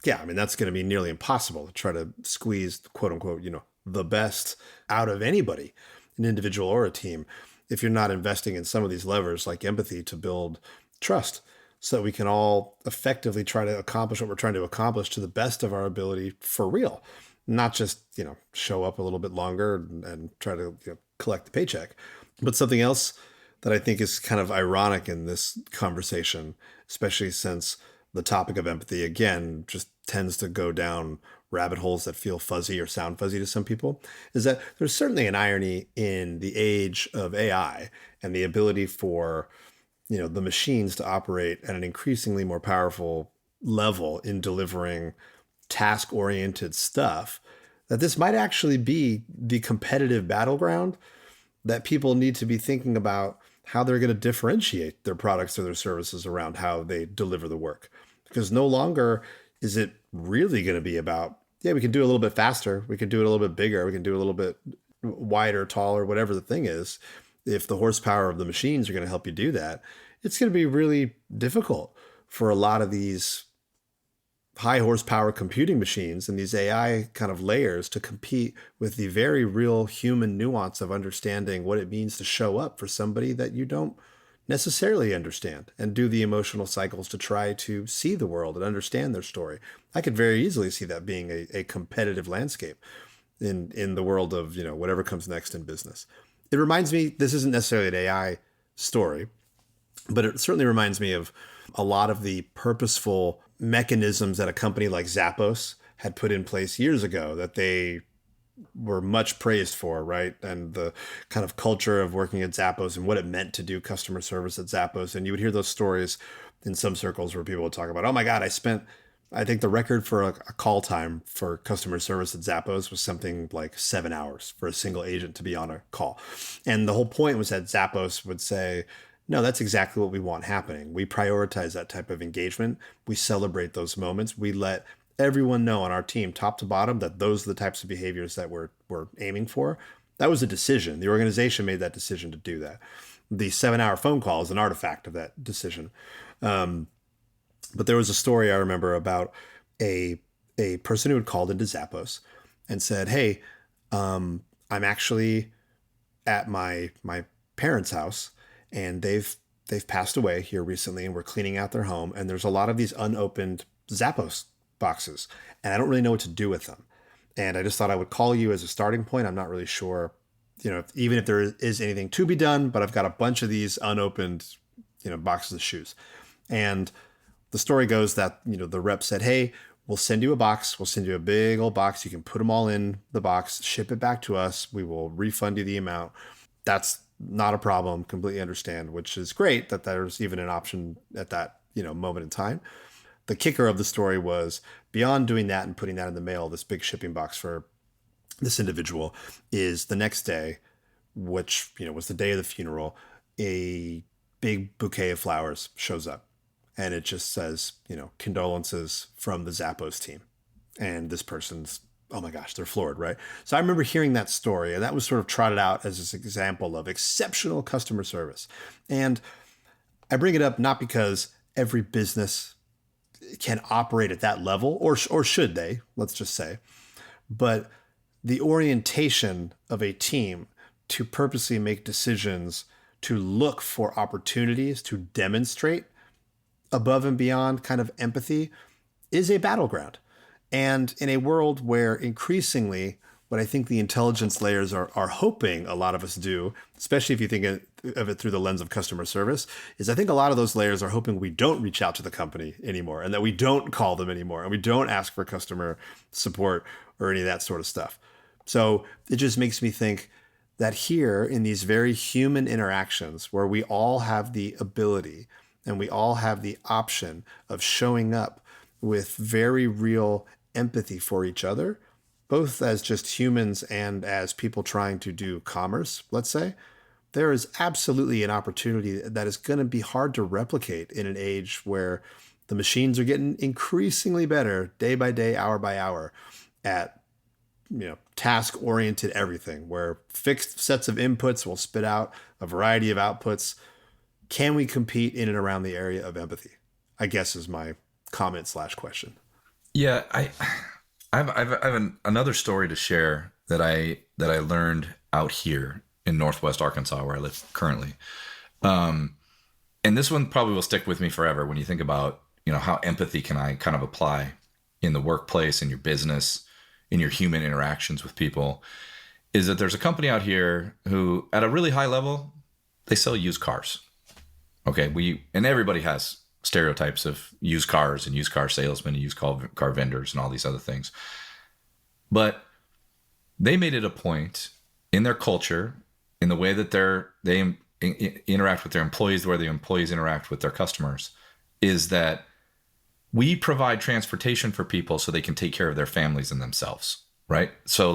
yeah, that's going to be nearly impossible to try to squeeze, quote unquote, the best out of anybody, an individual or a team, if you're not investing in some of these levers like empathy to build trust so that we can all effectively try to accomplish what we're trying to accomplish to the best of our ability for real, not just, show up a little bit longer and try to collect the paycheck. But something else that I think is kind of ironic in this conversation, especially since the topic of empathy, again, just tends to go down rabbit holes that feel fuzzy or sound fuzzy to some people, is that there's certainly an irony in the age of AI and the ability for, the machines to operate at an increasingly more powerful level in delivering task-oriented stuff, that this might actually be the competitive battleground that people need to be thinking about how they're going to differentiate their products or their services around how they deliver the work. Because no longer is it really going to be about, we can do it a little bit faster, we can do it a little bit bigger, we can do it a little bit wider, taller, whatever the thing is. If the horsepower of the machines are going to help you do that, it's going to be really difficult for a lot of these high horsepower computing machines and these AI kind of layers to compete with the very real human nuance of understanding what it means to show up for somebody that you don't necessarily understand and do the emotional cycles to try to see the world and understand their story. I could very easily see that being a competitive landscape in the world of, whatever comes next in business. It reminds me, this isn't necessarily an AI story, but it certainly reminds me of a lot of the purposeful mechanisms that a company like Zappos had put in place years ago that they were much praised for, right? And the kind of culture of working at Zappos and what it meant to do customer service at Zappos. And you would hear those stories in some circles where people would talk about, oh my God, I think the record for a call time for customer service at Zappos was something like 7 hours for a single agent to be on a call. And the whole point was that Zappos would say, no, that's exactly what we want happening. We prioritize that type of engagement. We celebrate those moments. We let everyone know on our team, top to bottom, that those are the types of behaviors that we're aiming for. That was a decision. The organization made that decision to do that. The 7-hour phone call is an artifact of that decision. But there was a story I remember about a person who had called into Zappos and said, "Hey, I'm actually at my parents' house, and they've passed away here recently, and we're cleaning out their home, and there's a lot of these unopened Zappos boxes, and I don't really know what to do with them. And I just thought I would call you as a starting point. I'm not really sure, even if there is anything to be done, but I've got a bunch of these unopened, boxes of shoes." And the story goes that, the rep said, "Hey, we'll send you a box. We'll send you a big old box. You can put them all in the box, ship it back to us. We will refund you the amount." That's not a problem. Completely understand, which is great that there's even an option at that, moment in time. The kicker of the story was, beyond doing that and putting that in the mail, this big shipping box for this individual, is the next day, which, was the day of the funeral, a big bouquet of flowers shows up. And it just says, condolences from the Zappos team. And this person's, oh my gosh, they're floored, right? So I remember hearing that story, and that was sort of trotted out as this example of exceptional customer service. And I bring it up not because every business can operate at that level, or should they, let's just say, but the orientation of a team to purposely make decisions, to look for opportunities, to demonstrate above and beyond kind of empathy, is a battleground. And in a world where increasingly, what I think the intelligence layers are hoping a lot of us do, especially if you think of it through the lens of customer service, is I think a lot of those layers are hoping we don't reach out to the company anymore, and that we don't call them anymore, and we don't ask for customer support or any of that sort of stuff. So it just makes me think that here, in these very human interactions where we all have the ability and we all have the option of showing up with very real empathy for each other, both as just humans and as people trying to do commerce, let's say, there is absolutely an opportunity that is going to be hard to replicate in an age where the machines are getting increasingly better day by day, hour by hour at, task-oriented everything, where fixed sets of inputs will spit out a variety of outputs. Can we compete in and around the area of empathy? I guess is my comment/question. Yeah, I have another story to share that I learned out here in Northwest Arkansas, where I live currently. And this one probably will stick with me forever when you think about, how empathy can I kind of apply in the workplace, in your business, in your human interactions with people, is that there's a company out here who, at a really high level, they sell used cars. Okay, and everybody has stereotypes of used cars and used car salesmen and used car vendors and all these other things. But they made it a point in their culture, in the way that they interact with their employees, the way the employees interact with their customers, is that we provide transportation for people so they can take care of their families and themselves, right? So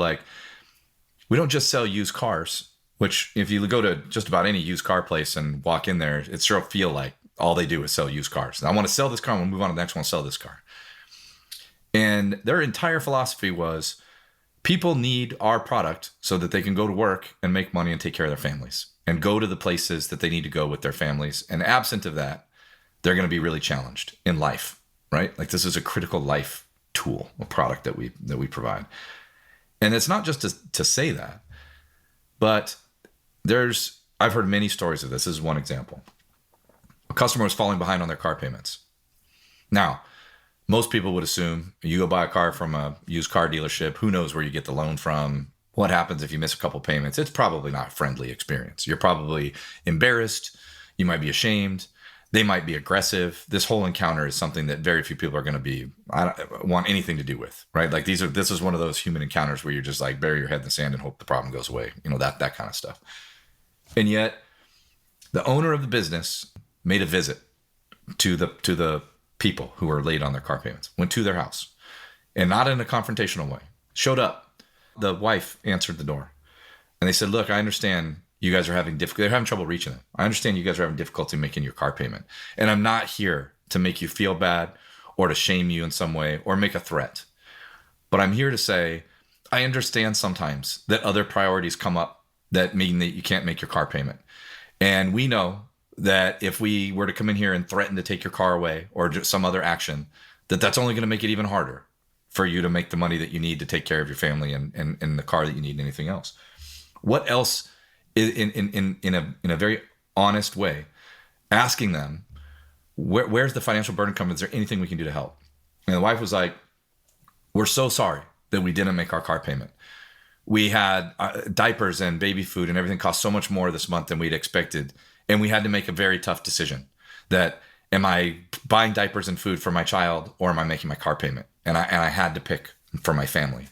we don't just sell used cars, which if you go to just about any used car place and walk in there, it sure feel like all they do is sell used cars. And I want to sell this car, I want to move on to the next one, sell this car. And their entire philosophy was, people need our product so that they can go to work and make money and take care of their families and go to the places that they need to go with their families. And absent of that, they're going to be really challenged in life. right? Like this is a critical life tool, a product that we provide. And it's not just to say that, but I've heard many stories of this. This is one example. A customer was falling behind on their car payments. Now, most people would assume you go buy a car from a used car dealership. Who knows where you get the loan from? What happens if you miss a couple payments? It's probably not a friendly experience. You're probably embarrassed. You might be ashamed. They might be aggressive. This whole encounter is something that very few people are going to want anything to do with, right? Like this is one of those human encounters where you're just like bury your head in the sand and hope the problem goes away. That kind of stuff. And yet the owner of the business made a visit to the people who were late on their car payments, went to their house, and not in a confrontational way, showed up. The wife answered the door and they said, look, I understand you guys are having difficulty. They're having trouble reaching it. I understand you guys are having difficulty making your car payment. And I'm not here to make you feel bad or to shame you in some way or make a threat. But I'm here to say, I understand sometimes that other priorities come up that mean that you can't make your car payment. And we know that if we were to come in here and threaten to take your car away or just some other action, that's only going to make it even harder for you to make the money that you need to take care of your family and the car that you need and anything else. What else in a very honest way, asking them, where's the financial burden coming? Is there anything we can do to help? And the wife was like, we're so sorry that we didn't make our car payment. We had diapers and baby food and everything cost so much more this month than we'd expected. And we had to make a very tough decision that am I buying diapers and food for my child or am I making my car payment? And I had to pick for my family.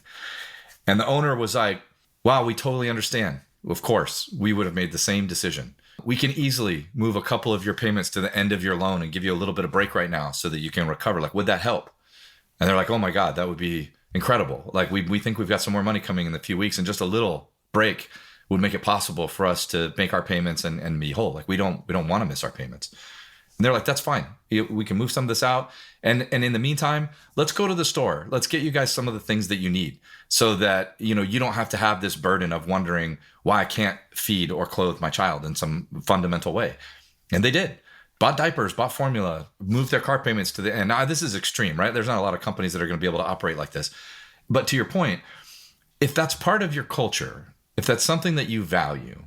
And the owner was like, wow, we totally understand. Of course, we would have made the same decision. We can easily move a couple of your payments to the end of your loan and give you a little bit of break right now so that you can recover. Like, would that help? And they're like, oh my God, that would be incredible. Like we think we've got some more money coming in a few weeks and just a little break would make it possible for us to make our payments and be whole. Like we don't want to miss our payments. And they're like, that's fine. We can move some of this out. And in the meantime, let's go to the store. Let's get you guys some of the things that you need so that, you don't have to have this burden of wondering why I can't feed or clothe my child in some fundamental way. And they did. Bought diapers, bought formula, moved their car payments to the end. Now, this is extreme, right? There's not a lot of companies that are going to be able to operate like this. But to your point, if that's part of your culture, if that's something that you value,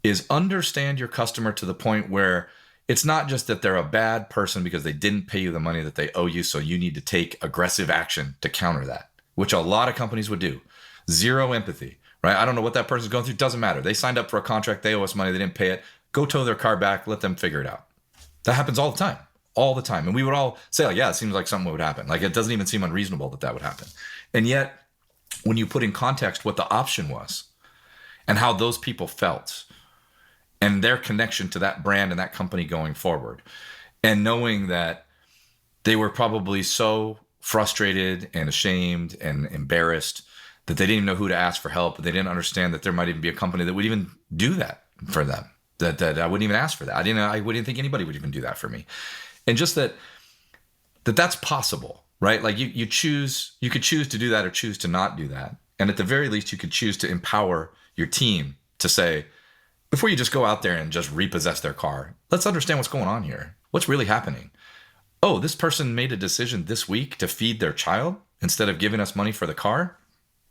is understand your customer to the point where it's not just that they're a bad person because they didn't pay you the money that they owe you, so you need to take aggressive action to counter that, which a lot of companies would do. Zero empathy, right? I don't know what that person's going through. Doesn't matter. They signed up for a contract. They owe us money. They didn't pay it. Go tow their car back. Let them figure it out. That happens all the time. And we would all say, like, yeah, it seems like something would happen. Like, it doesn't even seem unreasonable that would happen. And yet, when you put in context what the option was and how those people felt and their connection to that brand and that company going forward, and knowing that they were probably so frustrated and ashamed and embarrassed that they didn't even know who to ask for help. They didn't understand that there might even be a company that would even do that for them. That I wouldn't even ask for that. I wouldn't think anybody would even do that for me. And just that's possible, right? Like you could choose to do that or choose to not do that. And at the very least, you could choose to empower your team to say, before you just go out there and just repossess their car, let's understand what's going on here. What's really happening? Oh, this person made a decision this week to feed their child instead of giving us money for the car.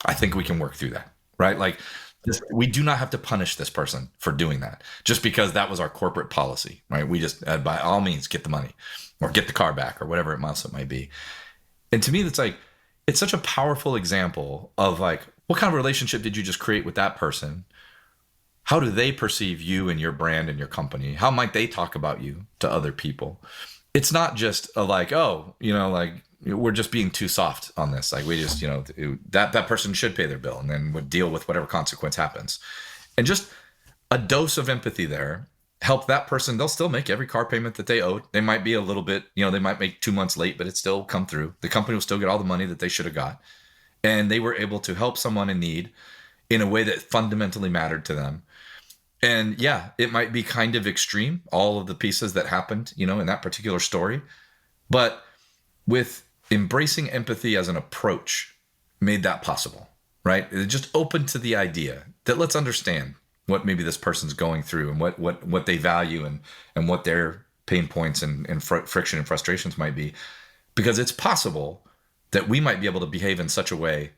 I think we can work through that, right? Like, we do not have to punish this person for doing that just because that was our corporate policy, right? We just, by all means, get the money or get the car back or whatever it might be. And to me, it's such a powerful example of like, what kind of relationship did you just create with that person? How do they perceive you and your brand and your company? How might they talk about you to other people? It's not just like, oh, like, we're just being too soft on this. Like we just, that person should pay their bill and then would deal with whatever consequence happens. And just a dose of empathy there, help that person. They'll still make every car payment that they owe. They might be a little bit, they might make 2 months late, but it still come through. The company will still get all the money that they should have got. And they were able to help someone in need in a way that fundamentally mattered to them. And yeah, it might be kind of extreme, all of the pieces that happened, in that particular story. But with embracing empathy as an approach made that possible, right? It just opened to the idea that let's understand what maybe this person's going through and what they value and what their pain points and friction and frustrations might be. because it's possible that we might be able to behave in such a way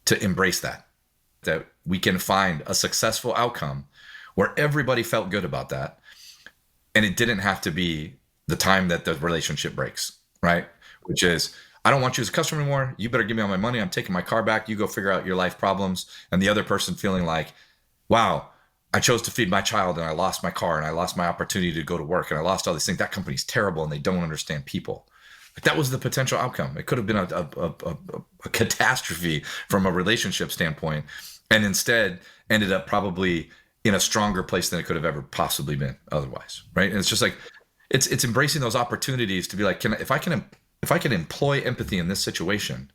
to embrace that we can find a successful outcome where everybody felt good about that. And it didn't have to be the time that the relationship breaks, right? Which is, I don't want you as a customer anymore. You better give me all my money. I'm taking my car back. You go figure out your life problems. And the other person feeling like, wow, I chose to feed my child and I lost my car and I lost my opportunity to go to work and I lost all these things. That company's terrible and they don't understand people. Like, that was the potential outcome. It could have been a catastrophe from a relationship standpoint, and instead ended up probably in a stronger place than it could have ever possibly been otherwise, right? And it's just like, it's embracing those opportunities to be like, if I can employ empathy in this situation,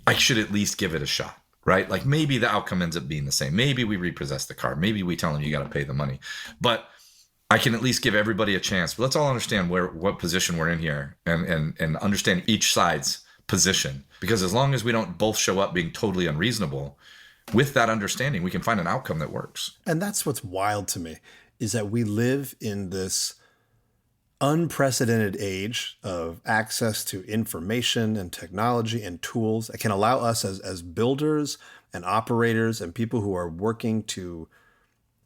I should at least give it a shot, right? Like, maybe the outcome ends up being the same. Maybe we repossess the car. Maybe we tell them you got to pay the money, but I can at least give everybody a chance. But let's all understand what position we're in here, and understand each side's position. Because as long as we don't both show up being totally unreasonable, with that understanding, we can find an outcome that works. And that's what's wild to me, is that we live in this unprecedented age of access to information and technology and tools that can allow us as builders and operators and people who are working to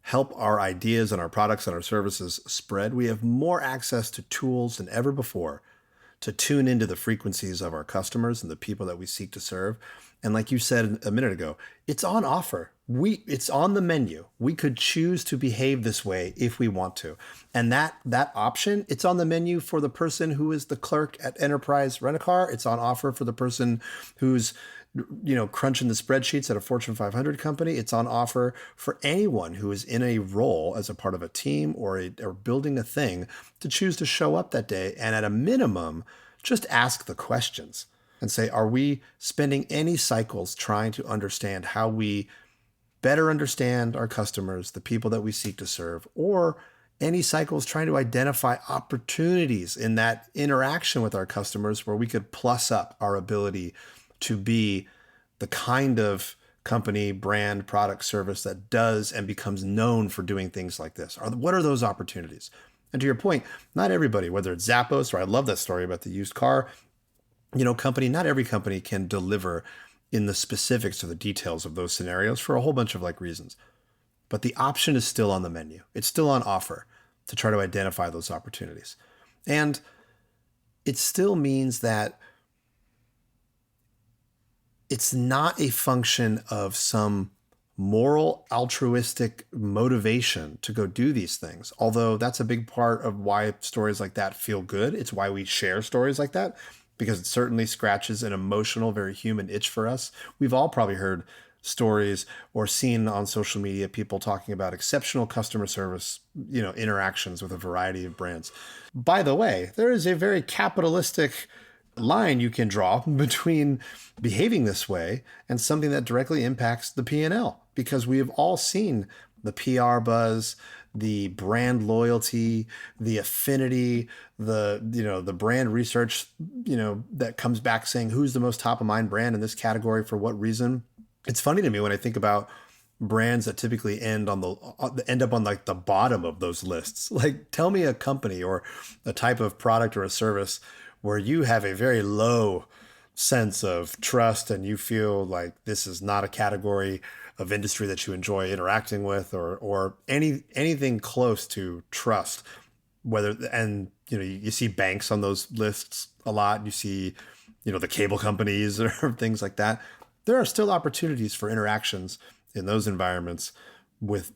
help our ideas and our products and our services spread. We have more access to tools than ever before to tune into the frequencies of our customers and the people that we seek to serve. And like you said a minute ago, it's on offer. It's on the menu. We could choose to behave this way if we want to. And that option, it's on the menu for the person who is the clerk at Enterprise Rent-A-Car. It's on offer for the person who's crunching the spreadsheets at a Fortune 500 company. It's on offer for anyone who is in a role as a part of a team or building a thing to choose to show up that day. And at a minimum, just ask the questions and say, are we spending any cycles trying to understand how we better understand our customers, the people that we seek to serve, or any cycles trying to identify opportunities in that interaction with our customers where we could plus up our ability to be the kind of company, brand, product, service that does and becomes known for doing things like this? What are those opportunities? And to your point, not everybody, whether it's Zappos, or I love that story about the used car, company, not every company can deliver in the specifics or the details of those scenarios for a whole bunch of reasons. But the option is still on the menu. It's still on offer to try to identify those opportunities. And it still means that it's not a function of some moral, altruistic motivation to go do these things. Although that's a big part of why stories like that feel good. It's why we share stories like that, because it certainly scratches an emotional, very human itch for us. We've all probably heard stories or seen on social media people talking about exceptional customer service, interactions with a variety of brands. By the way, there is a very capitalistic line you can draw between behaving this way and something that directly impacts the P&L, because we have all seen the PR buzz, the brand loyalty, the affinity, the brand research, that comes back saying who's the most top of mind brand in this category for what reason. It's funny to me when I think about brands that typically end up on the bottom of those lists. Like, tell me a company or a type of product or a service where you have a very low sense of trust and you feel like this is not a category of industry that you enjoy interacting with, or anything close to trust. You see banks on those lists a lot. You see, the cable companies or things like that. There are still opportunities for interactions in those environments with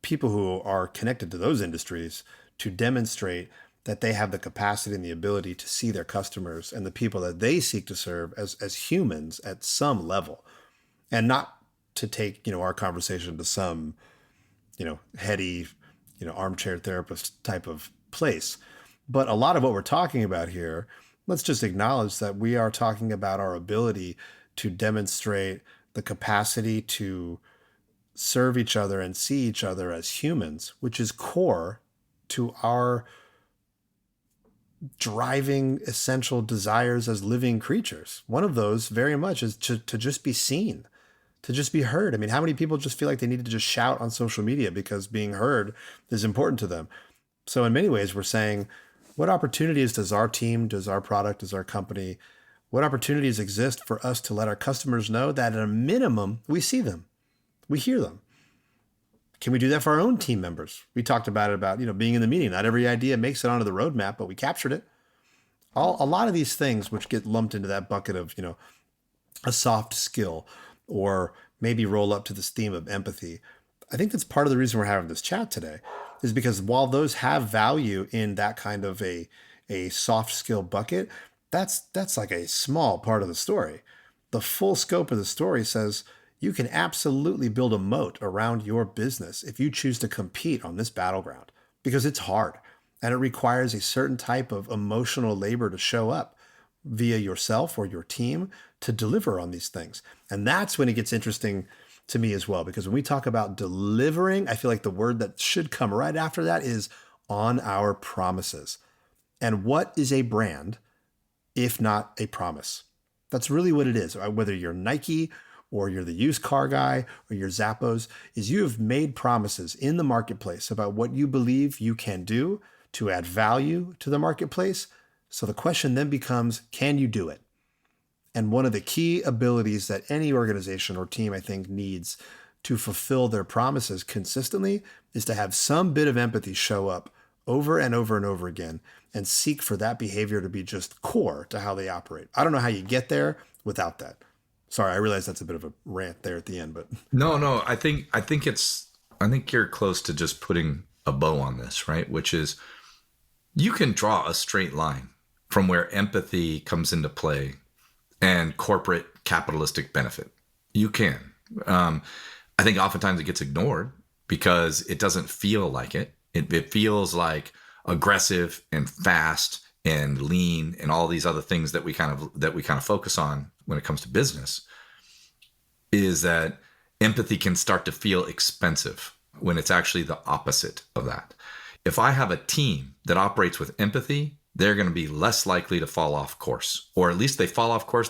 people who are connected to those industries to demonstrate that they have the capacity and the ability to see their customers and the people that they seek to serve as humans at some level, and not to take, our conversation to some, heady, armchair therapist type of place. But a lot of what we're talking about here, let's just acknowledge that we are talking about our ability to demonstrate the capacity to serve each other and see each other as humans, which is core to our driving essential desires as living creatures. One of those very much is to just be seen, to just be heard. I mean, how many people just feel like they need to just shout on social media because being heard is important to them? So in many ways, we're saying, What opportunities does our team, does our product, does our company, what opportunities exist for us to let our customers know that at a minimum, we see them, we hear them? Can we do that for our own team members? We talked about being in the meeting. Not every idea makes it onto the roadmap, but we captured it. A lot of these things which get lumped into that bucket of, a soft skill, or maybe roll up to this theme of empathy. I think that's part of the reason we're having this chat today, is because while those have value in that kind of a soft skill bucket, that's like a small part of the story. The full scope of the story says you can absolutely build a moat around your business if you choose to compete on this battleground, because it's hard and it requires a certain type of emotional labor to show up via yourself or your team to deliver on these things. And that's when it gets interesting to me as well, because when we talk about delivering, I feel like the word that should come right after that is on our promises. And what is a brand if not a promise? That's really what it is. Whether you're Nike or you're the used car guy or you're Zappos, is you have made promises in the marketplace about what you believe you can do to add value to the marketplace. So the question then becomes, can you do it? And one of the key abilities that any organization or team, I think, needs to fulfill their promises consistently is to have some bit of empathy show up over and over and over again and seek for that behavior to be just core to how they operate. I don't know how you get there without that. Sorry, I realize that's a bit of a rant there at the end, but No. I think you're close to just putting a bow on this, right? Which is, you can draw a straight line from where empathy comes into play and corporate capitalistic benefit. You can. I think oftentimes it gets ignored because it doesn't feel like it. It feels like aggressive and fast and lean and all these other things that we kind of focus on when it comes to business. Is that empathy can start to feel expensive when it's actually the opposite of that. If I have a team that operates with empathy, they're going to be less likely to fall off course, or at least they fall off course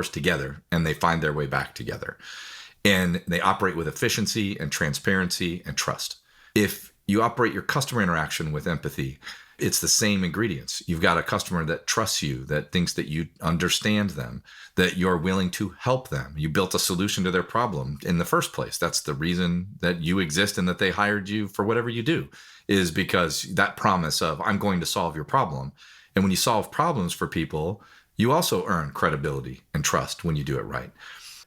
together, and they find their way back together. And they operate with efficiency and transparency and trust. If you operate your customer interaction with empathy, it's the same ingredients. You've got a customer that trusts you, that thinks that you understand them, that you're willing to help them. You built a solution to their problem in the first place. That's the reason that you exist and that they hired you for whatever you do, is because that promise of, I'm going to solve your problem. And when you solve problems for people, you also earn credibility and trust when you do it right.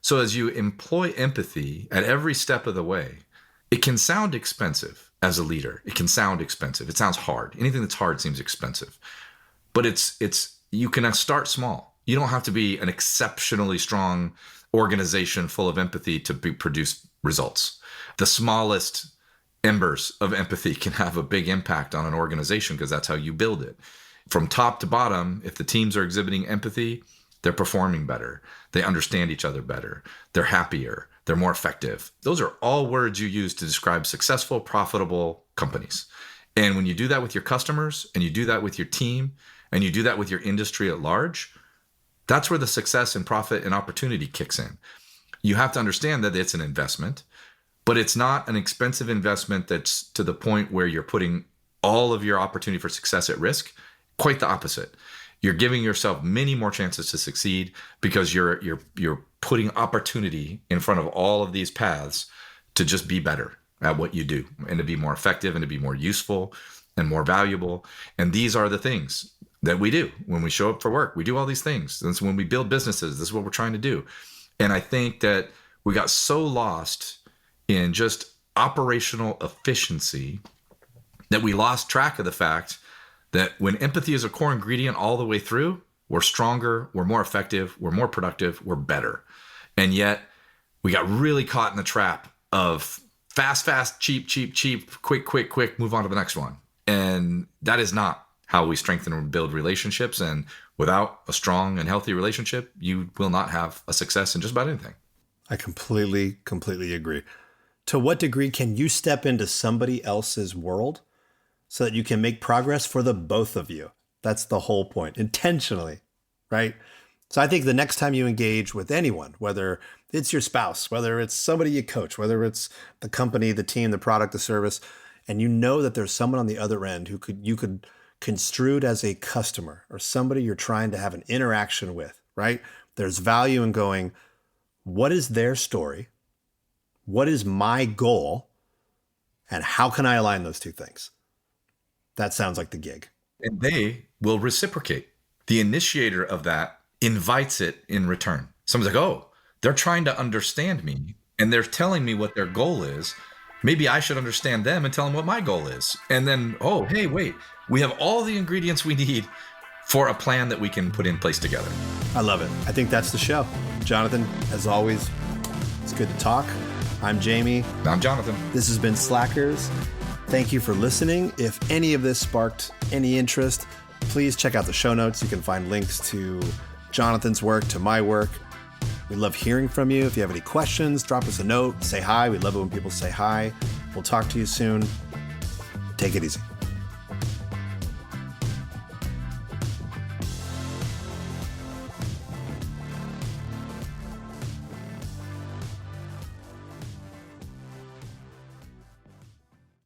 So as you employ empathy at every step of the way, it can sound expensive as a leader. It can sound expensive. It sounds hard. Anything that's hard seems expensive. But you can start small. You don't have to be an exceptionally strong organization full of empathy to produce results. The smallest embers of empathy can have a big impact on an organization because that's how you build it. From top to bottom, if the teams are exhibiting empathy, they're performing better. They understand each other better. They're happier. They're more effective. Those are all words you use to describe successful, profitable companies. And when you do that with your customers, and you do that with your team, and you do that with your industry at large, that's where the success and profit and opportunity kicks in. You have to understand that it's an investment, but it's not an expensive investment that's to the point where you're putting all of your opportunity for success at risk. Quite the opposite. You're giving yourself many more chances to succeed because you're putting opportunity in front of all of these paths to just be better at what you do and to be more effective and to be more useful and more valuable. And these are the things that we do when we show up for work. We do all these things. That's when we build businesses. This is what we're trying to do. And I think that we got so lost in just operational efficiency that we lost track of the fact that when empathy is a core ingredient all the way through, we're stronger, we're more effective, we're more productive, we're better. And yet we got really caught in the trap of fast, cheap, quick, move on to the next one. And that is not how we strengthen and build relationships. And without a strong and healthy relationship, you will not have a success in just about anything. I completely agree. To what degree can you step into somebody else's world so that you can make progress for the both of you? That's the whole point, intentionally, right? So I think the next time you engage with anyone, whether it's your spouse, whether it's somebody you coach, whether it's the company, the team, the product, the service, and you know that there's someone on the other end who you could construed as a customer or somebody you're trying to have an interaction with, right? There's value in going, what is their story? What is my goal? And how can I align those two things? That sounds like the gig. And they will reciprocate. The initiator of that invites it in return. Someone's like, oh, they're trying to understand me and they're telling me what their goal is. Maybe I should understand them and tell them what my goal is. And then, oh, hey, wait, we have all the ingredients we need for a plan that we can put in place together. I love it. I think that's the show. Jonathan, as always, it's good to talk. I'm Jaime. I'm Jonathan. This has been Slackers. Thank you for listening. If any of this sparked any interest, please check out the show notes. You can find links to Jonathan's work, to my work. We love hearing from you. If you have any questions, drop us a note, say hi. We love it when people say hi. We'll talk to you soon. Take it easy.